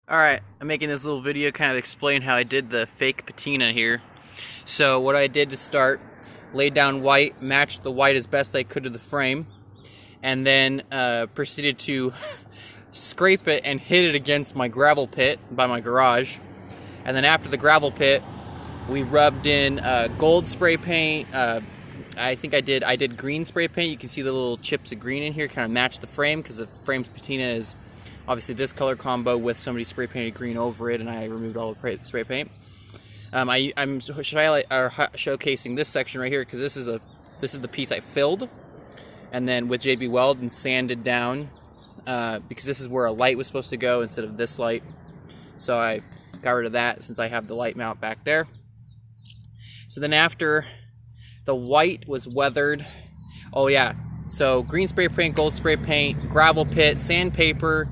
Alright, I'm making this little video kind of explain how I did the fake patina here. So what I did to start, laid down white, matched the white as best I could to the frame, and then proceeded to scrape it and hit it against my gravel pit by my garage. And then after the gravel pit, we rubbed in gold spray paint. I think I did green spray paint. You can see the little chips of green in here, kind of match the frame because the frame's patina is obviously this color combo with somebody spray painted green over it, and I removed all the spray paint. I'm showcasing this section right here because this is the piece I filled, and then with JB Weld and sanded down because this is where a light was supposed to go instead of this light. So I got rid of that since I have the light mount back there. So then after the white was weathered, oh yeah, so green spray paint, gold spray paint, gravel pit, sandpaper,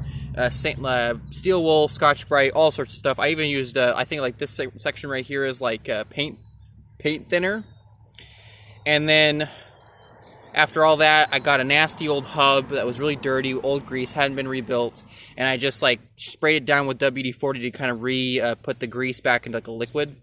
steel wool, Scotch-Brite, all sorts of stuff. I even used, I think like this section right here is like paint thinner. And then after all that, I got a nasty old hub that was really dirty, old grease, hadn't been rebuilt, and I just like sprayed it down with WD-40 to kind of put the grease back into like a liquid,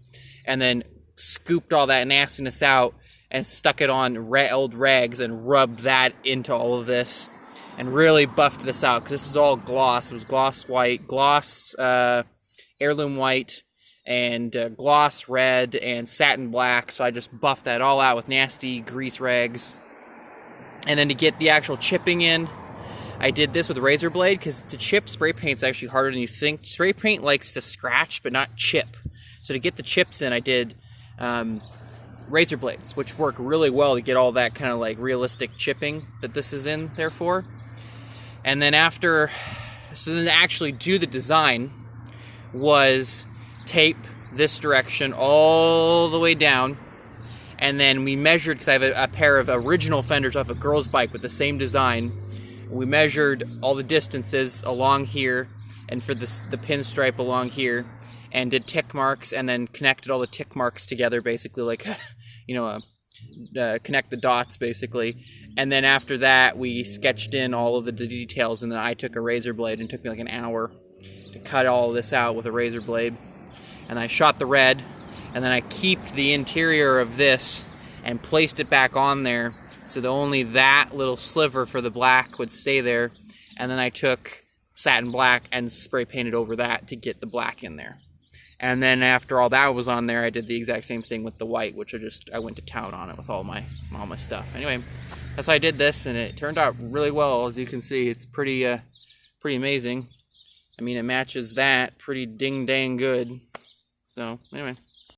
and then scooped all that nastiness out and stuck it on old rags and rubbed that into all of this and really buffed this out because this was all gloss. It was gloss white, gloss heirloom white, and gloss red and satin black. So I just buffed that all out with nasty grease rags. And then to get the actual chipping in, I did this with a razor blade because to chip spray paint is actually harder than you think. Spray paint likes to scratch but not chip. So to get the chips in, I did razor blades, which work really well to get all that kind of like realistic chipping that this is in there for. And then so then to actually do the design was tape this direction all the way down, and then we measured, because I have a pair of original fenders off a girl's bike with the same design. We measured all the distances along here and for the pinstripe along here, and did tick marks, and then connected all the tick marks together, basically like, you know, connect the dots, basically. And then after that, we sketched in all of the details, and then I took a razor blade, and it took me like an hour to cut all of this out with a razor blade. And I shot the red, and then I keeped the interior of this and placed it back on there, so that only that little sliver for the black would stay there. And then I took satin black and spray painted over that to get the black in there. And then after all that was on there, I did the exact same thing with the white, which I went to town on it with all my stuff. Anyway, that's how I did this, and it turned out really well. As you can see, it's pretty amazing. I mean, it matches that pretty ding dang good. So anyway.